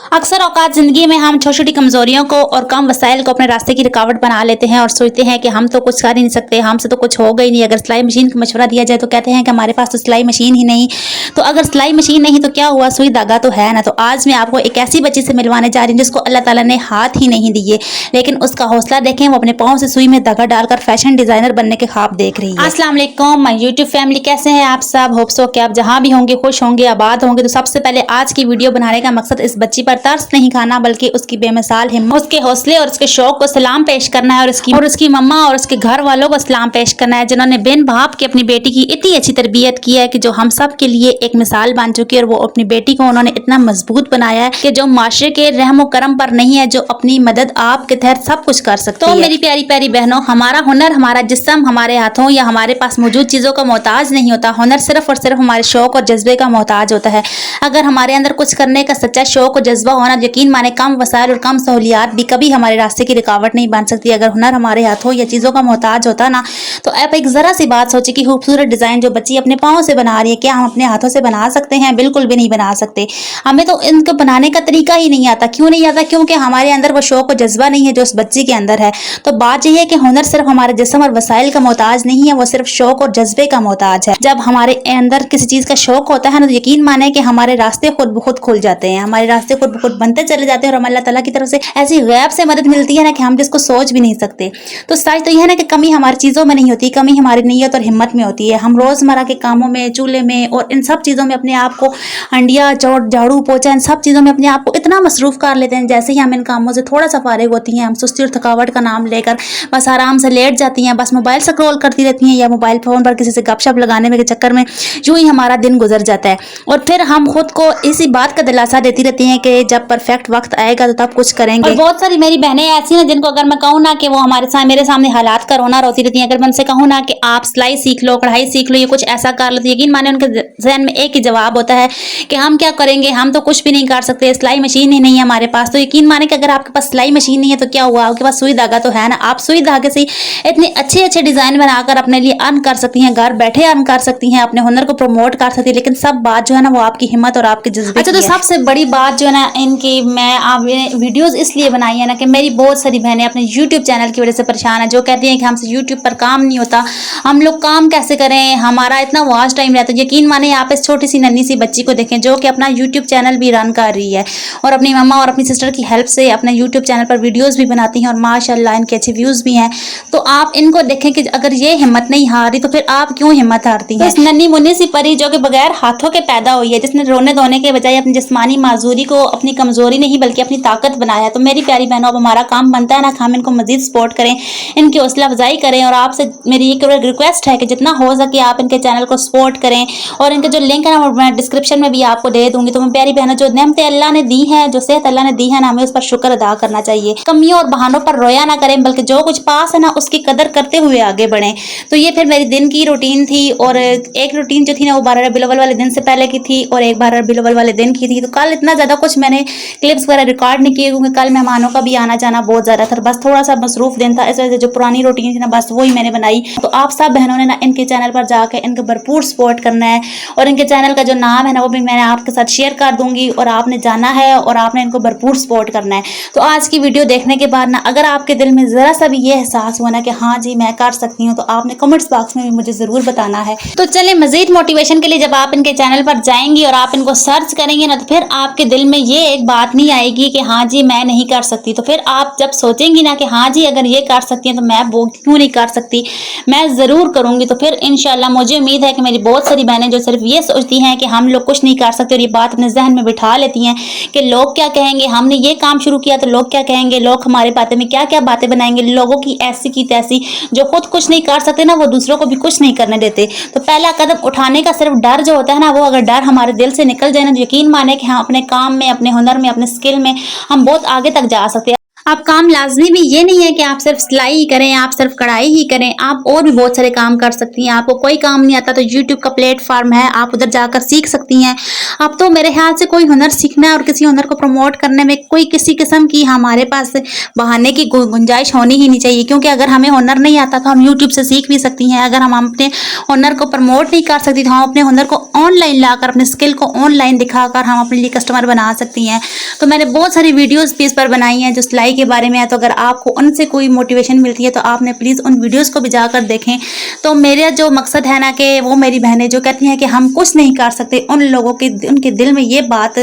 अक्सर औकात ज़िंदगी में हम छोटी छोटी कमज़ोरियों को और कम वसाइल को अपने रास्ते की रुकावट बना लेते हैं और सोचते हैं कि हम तो कुछ कर ही नहीं सकते, हमसे तो कुछ होगा ही नहीं। अगर सिलाई मशीन का मशवरा दिया जाए तो कहते हैं कि हमारे पास तो सिलाई मशीन ही नहीं। तो अगर सिलाई मशीन नहीं तो क्या हुआ, सुई धागा तो है ना। तो आज मैं आपको एक ऐसी बच्ची से मिलवाने जा रही हूँ जिसको अल्लाह ताला ने हाथ ही नहीं दिए, लेकिन उसका हौसला देखें, वो अपने पाँव से सुई में धागा डालकर फैशन डिज़ाइनर बनने के ख्वाब देख रही है। अस्सलाम वालेकुम माय यूट्यूब फैमिली, कैसे हैं आप सब? होप सो कि आप जहाँ भी होंगे खुश होंगे, आबाद होंगे। तो सबसे पहले आज की वीडियो बनाने का मकसद इस बच्ची पर तरस नहीं खाना, बल्कि उसकी बेमिसाल हिम्मत, उसके हौसले और उसके शौक को सलाम पेश करना है और उसकी मम्मा और उसके घर वालों को सलाम पेश करना है, जिन्होंने बिन बाप के अपनी बेटी की इतनी अच्छी तरबियत की है कि जो हम सब के लिए एक मिसाल बन चुकी है। और वो अपनी बेटी को उन्होंने इतना मजबूत बनाया है कि जो माशरे के रहमो करम पर नहीं है, जो अपनी मदद आप के तहत सब कुछ कर सकती है। तो मेरी प्यारी प्यारी बहनों, हमारा हुनर, हमारा जिस्म हमारे हाथों या हमारे पास मौजूद चीजों का मोहताज नहीं होता। हुनर सिर्फ और सिर्फ हमारे शौक और जज्बे का मोहताज होता है। अगर हमारे अंदर कुछ करने का सच्चा शौक और जज्बा होना, यकीन माने कम वसाइल और कम सहूलियात भी कभी हमारे रास्ते की रुकावट नहीं बन सकती। अगर हुनर हमारे हाथों या चीज़ों का मोहताज होता ना, तो आप एक ज़रा सी बात सोचिए कि खूबसूरत डिज़ाइन जो बच्ची अपने पाँव से बना रही है, क्या हम अपने हाथों से बना सकते हैं? बिल्कुल भी नहीं बना सकते। हमें तो इनको बनाने का तरीका ही नहीं आता। क्यों नहीं आता? क्योंकि हमारे अंदर वो शौक और जज्बा नहीं है जो उस बच्ची के अंदर है। तो बात यह है कि हुनर सिर्फ हमारे जिस्म और वसाइल का मोहताज नहीं है, वो सिर्फ शौक और जज्बे का मोहताज है। जब हमारे अंदर किसी चीज़ का शौक होता है ना, तो यकीन माने कि हमारे रास्ते खुद ब खुद खुल जाते हैं, हमारे रास्ते खुद ब खुद बनते चले जाते हैं और अल्लाह ताला की तरफ से ऐसी गैब से मदद मिलती है ना कि हम जिसको सोच भी नहीं सकते। तो सच तो यह है ना कि कमी हमारी चीज़ों में नहीं होती, कमी हमारी नीयत और हिम्मत में होती है। हम रोज़मर्रा के कामों में, चूल्हे में और इन सब चीज़ों में अपने आप को, हंडिया चौट झाड़ू पोछा, इन सब चीज़ों में अपने आप को इतना मसरूफ़ कर लेते हैं। जैसे ही हम इन कामों से थोड़ा सा फारिग होती हैं, हम सुस्ती और थकावट का नाम लेकर बस आराम से लेट जाती हैं, बस मोबाइल स्क्रॉल करती रहती हैं या मोबाइल फ़ोन पर किसी से गपशप लगाने में के चक्कर में यूँ ही हमारा दिन गुजर जाता है। और फिर हम खुद को इसी बात का दिलासा देती रहती हैं कि जब परफेक्ट वक्त आएगा तो तब कुछ करेंगे। और बहुत सारी मेरी बहनें ऐसी हैं जिनको अगर मैं कहूँ ना कि वो मेरे सामने हालात का रोना रोती रहती हैं। अगर मैं उनसे कहूँ ना कि आप सिलाई सीख लो, कढ़ाई सीख लो, ये कुछ ऐसा कर लो, तो यकीन माने उनके जहन में एक ही जवाब होता है कि हम क्या करेंगे, हम तो कुछ भी नहीं कर सकते, सिलाई मशीन ही नहीं है हमारे पास। तो यकीन माने कि अगर आपके पास सिलाई मशीन नहीं है तो क्या हुआ, आपके पास सुई धागा तो है ना। आप सुई धागे से इतने अच्छे अच्छे डिज़ाइन बनाकर अपने लिए अर्न कर सकती हैं, घर बैठे अर्न कर सकती हैं, अपने हुनर को प्रमोट कर सकती है। लेकिन सब बात जो है ना वो आपकी हिम्मत और आपके जज्बे। अच्छा, तो सबसे बड़ी बात जो है ना इनकी, मैं आप वीडियोज़ इसलिए बनाई है ना कि मेरी बहुत सारी बहनें अपने यूट्यूब चैनल की वजह से परेशान है, जो कहती हैं कि हमसे यूट्यूब पर काम नहीं होता, हम लोग काम कैसे करें, हमारा इतना वॉच टाइम रहता है। यकीन माने आप इस छोटी सी नन्ही सी बच्ची को देखें जो कि अपना यूट्यूब चैनल भी रन कर रही है और अपनी मम्मा और अपनी सिस्टर की हेल्प से अपने यूट्यूब चैनल पर वीडियोज़ भी बनाती हैं और माशाल्लाह इनके अच्छे व्यूज़ भी हैं। तो आप इनको देखें कि अगर ये हिम्मत नहीं हारी तो फिर आप क्यों हिम्मत हारती हैं? तो नन्ही मुन्नी सी परी जो कि बगैर हाथों के पैदा हुई है, जिसने रोने धोने के बजाय अपनी जिस्मानी माजूरी को अपनी कमजोरी नहीं बल्कि अपनी ताकत बनाया। तो मेरी प्यारी बहनों, अब हमारा काम बनता है ना कि हम इनको मजीद सपोर्ट करें, इनकी हौसला अफजाई करें। और आपसे मेरी एक रिक्वेस्ट है कि जितना हो सके आप इनके चैनल को सपोर्ट करें और इनके जो लिंक है ना मैं डिस्क्रिप्शन में भी आपको दे दूंगी। तो मैं प्यारी बहनों, जो नेमतें अल्लाह ने दी है, जो सेहत अल्लाह ने दी है ना, हमें उस पर शुक्र अदा करना चाहिए। कमियों और बहानों पर रोया ना करें, बल्कि जो कुछ पास है ना उसकी कदर करते हुए आगे बढ़ें। तो ये फिर मेरी दिन की रूटीन थी और एक रूटीन जो थी ना वो 12 रबीउल अव्वल वाले दिन से पहले की थी और एक 12 रबीउल अव्वल वाले दिन की थी। तो कल इतना ज़्यादा कुछ मैंने क्लिप्स वगैरह रिकॉर्ड नहीं किए क्योंकि कल मेहमानों का भी आना जाना बहुत ज़्यादा था, बस थोड़ा सा मसरूफ दिन था, इस वजह से जो पुरानी रूटीन थी ना बस वही मैंने बनाई। तो आप सब बहनों ने ना इनके चैनल पर जाकर इनको भरपूर सपोर्ट करना है और इनके चैनल का जो नाम है ना वो भी मैंने आपके साथ शेयर कर दूंगी और आपने जाना है और आपने इनको भरपूर सपोर्ट करना है। तो आज की वीडियो देखने के बाद ना अगर आपके दिल में ज़रा सा भी ये एहसास हुआ ना कि हाँ जी मैं कर सकती हूँ, तो आपने कमेंट्स बॉक्स में भी मुझे ज़रूर बताना है। तो चलिए, मजीद मोटिवेशन के लिए जब आप इनके चैनल पर जाएंगी और आप इनको सर्च करेंगे ना, तो फिर आपके दिल में ये एक बात नहीं आएगी कि हाँ जी मैं नहीं कर सकती। तो फिर आप जब सोचेंगी ना कि हाँ जी अगर ये कर सकती हैं तो मैं वो क्यों नहीं कर सकती, मैं ज़रूर करूँगी। तो फिर इंशाल्लाह मुझे उम्मीद है कि मेरी बहुत सारी बहनें जो सिर्फ ये सोचती हैं कि हम लोग कुछ नहीं कर सकते और ये बात अपने जहन में बिठा लेती हैं कि लोग क्या कहेंगे, हमने ये काम शुरू किया तो लोग क्या कहेंगे, लोग हमारे बातें में क्या क्या बातें बनाएंगे, लोगों की ऐसी की तैसी, जो खुद कुछ नहीं कर सकते ना वो दूसरों को भी कुछ नहीं करने देते। तो पहला कदम उठाने का सिर्फ डर जो होता है ना, वो अगर डर हमारे दिल से निकल जाए ना, यकीन माने कि हाँ अपने काम में, अपने हुनर में, अपने स्किल में हम बहुत आगे तक जा सकते हैं। आप काम लाजमी भी ये नहीं है कि आप सिर्फ सिलाई ही करें, आप सिर्फ कढ़ाई ही करें, आप और भी बहुत सारे काम कर सकती हैं। आपको कोई काम नहीं आता तो यूट्यूब का प्लेटफॉर्म है, आप उधर जाकर सीख सकती हैं। अब तो मेरे ख्याल से कोई हुनर सीखना है और किसी हुनर को प्रमोट करने में कोई किसी किस्म की हमारे पास बहाने की गुंजाइश होनी ही नहीं चाहिए, क्योंकि अगर हमें हुनर नहीं आता तो हम यूट्यूब से सीख भी सकती हैं। अगर हम अपने हुनर को प्रमोट नहीं कर सकती तो हम अपने हुनर को ऑनलाइन लाकर, अपने स्किल को ऑनलाइन दिखाकर हम अपने लिए कस्टमर बना सकती हैं। तो मैंने बहुत सारी वीडियोज़ भी इस पर बनाई हैं जो सिलाई के बारे में है, तो अगर आपको उनसे कोई मोटिवेशन मिलती है तो आपने प्लीज़ उन वीडियोज़ को भी जाकर देखें। तो मेरा जो मकसद है ना कि वो मेरी बहनें जो कहती हैं कि हम कुछ नहीं कर सकते, उन लोगों के उनके दिल में ये बात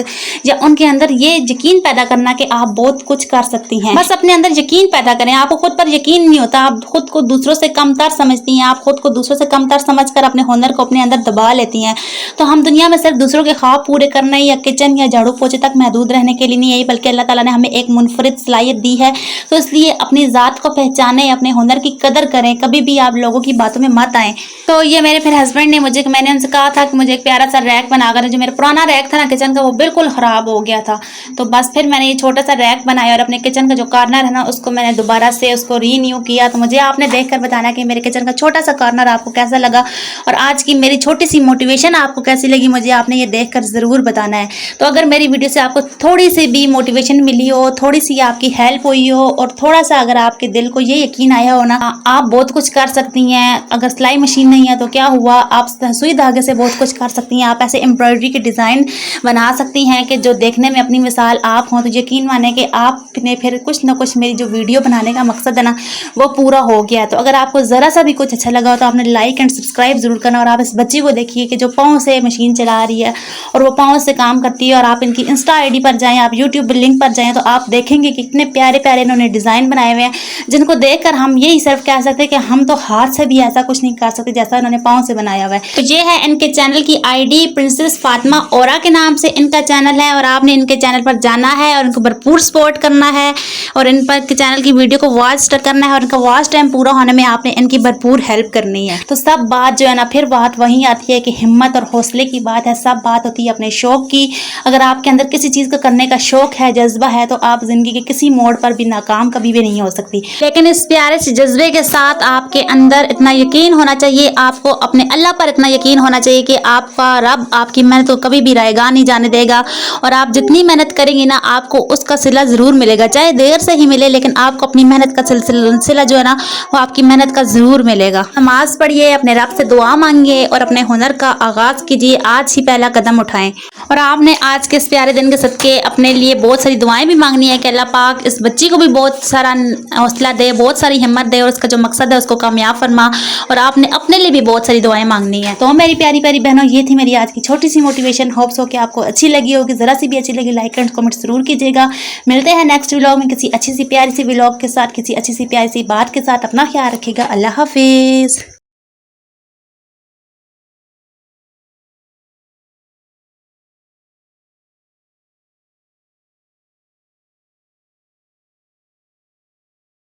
या उनके अंदर ये यकीन पैदा करना कि आप बहुत कुछ कर सकती हैं। बस अपने अंदर यकीन पैदा करें। आपको खुद पर यकीन नहीं होता, आप खुद को दूसरों से कमतर समझती हैं, आप खुद को दूसरों से कमतर समझकर अपने हुनर को अपने अंदर दबा लेती हैं। तो हम दुनिया में सिर्फ दूसरों के ख्वाब पूरे करने या किचन या झाड़ू पोछे तक महदूद रहने के लिए नहीं आई, बल्कि अल्लाह ताला ने हमें एक मुनफरिद सलाहियत दी है। तो इसलिए अपनी ज़ात को पहचानें, अपने हुनर की कदर करें, कभी भी आप लोगों की बातों में मत आएँ। तो ये मेरे फिर हस्बैंड ने मैंने उनसे कहा था कि मुझे एक प्यारा सा रैक बनाकर, जो मेरा पुराना रैक था ना किचन का वो बिल्कुल ख़राब हो गया था, तो बस फिर मैंने ये छोटा सा रैक बनाया और अपने किचन का जो कॉर्नर है ना उसको मैंने दोबारा से उसको रीन्यू किया। तो मुझे आपने देखकर बताना कि मेरे किचन का छोटा सा कॉर्नर आपको कैसा लगा और आज की मेरी छोटी सी मोटिवेशन आपको कैसी लगी, मुझे आपने ये देखकर ज़रूर बताना है। तो अगर मेरी वीडियो से आपको थोड़ी सी भी मोटिवेशन मिली हो, थोड़ी सी आपकी हेल्प हुई हो और थोड़ा सा अगर आपके दिल को ये यकीन आया हो ना आप बहुत कुछ कर सकती हैं। अगर सिलाई मशीन नहीं है तो क्या हुआ, आप सुई धागे से बहुत कुछ कर सकती हैं। आप ऐसे एम्ब्रॉयडरी के डिज़ाइन बना सकती हैं कि जो देखने में अपनी मिसाल आप हों। तो यकीन माने कि आपने फिर कुछ ना कुछ मेरी जो वीडियो बनाने का मकसद है ना वो पूरा हो गया है। तो अगर आपको ज़रा सा भी कुछ अच्छा लगा हो तो आपने लाइक एंड सब्सक्राइब ज़रूर करना। और आप इस बच्ची को देखिए कि जो पाँव से मशीन चला रही है और वो पाँव से काम करती है। और आप इनकी इंस्टा आईडी पर जाएं, आप यूट्यूब लिंक पर जाएं तो आप देखेंगे कि कितने प्यारे प्यारे इन्होंने डिज़ाइन बनाए हुए हैं, जिनको देखकर हम यही सिर्फ कह सकते हैं कि हम तो हाथ से भी ऐसा कुछ नहीं कर सकते जैसा इन्होंने पाँव से बनाया हुआ है। तो ये है इनके चैनल की आईडी, प्रिंसेस फातिमा औरा के नाम से इनका चैनल है। और आपने इनके चैनल पर जाना है और इनको भरपूर सपोर्ट करना है और इन पर के चैनल की वीडियो को वॉच करना है और इनका वॉच टाइम पूरा होने में आपने इनकी भरपूर हेल्प करनी है। तो सब बात जो है ना फिर बात वहीं आती है कि हिम्मत और हौसले की बात है। सब बात होती है अपने शौक की। अगर आपके अंदर किसी चीज़ को करने का शौक है, जज्बा है, तो आप ज़िंदगी के किसी मोड़ पर भी नाकाम कभी भी नहीं हो सकती। लेकिन इस प्यारे से जज्बे के साथ आपके अंदर इतना यकीन होना चाहिए, आपको अपने अल्लाह पर इतना यकीन होना चाहिए कि आपका रब आपकी मेहनत को कभी भी रायगा नहीं जाने देगा। और आप जितनी मेहनत करेंगी ना आपको उसका सिला ज़रूर मिलेगा, चाहे देर से ही मिले, लेकिन आपको अपनी मेहनत का सिलसिला जो है ना वो आपकी मेहनत का ज़रूर मिलेगा। नमाज पढ़िए, अपने रब से दुआ मांगिए और अपने हुनर का आगाज़ कीजिए। आज ही पहला कदम उठाएं। और आपने आज के इस प्यारे दिन के सदके अपने लिए बहुत सारी दुआएं भी मांगनी है कि अल्लाह पाक इस बच्ची को भी बहुत सारा हौसला दे, बहुत सारी हिम्मत दे और उसका जो मकसद है उसको कामयाब फरमा। और आपने अपने लिए भी बहुत सारी दुआएं मांगनी है। तो मेरी प्यारी प्यारी बहनों, ये थी मेरी आज की छोटी सी मोटिवेशन। होप्स हो कि आपको अच्छी लगी होगी, ज़रा सी भी अच्छी लगी लाइक एंड कमेंट जरूर कीजिएगा। मिलते हैं नेक्स्ट व्लॉग में किसी अच्छी सी प्यारी सी व्लॉग के साथ, किसी अच्छी सी प्यारी सी बात के साथ। अपना ख्याल रखिएगा। अल्लाह हाफिज़।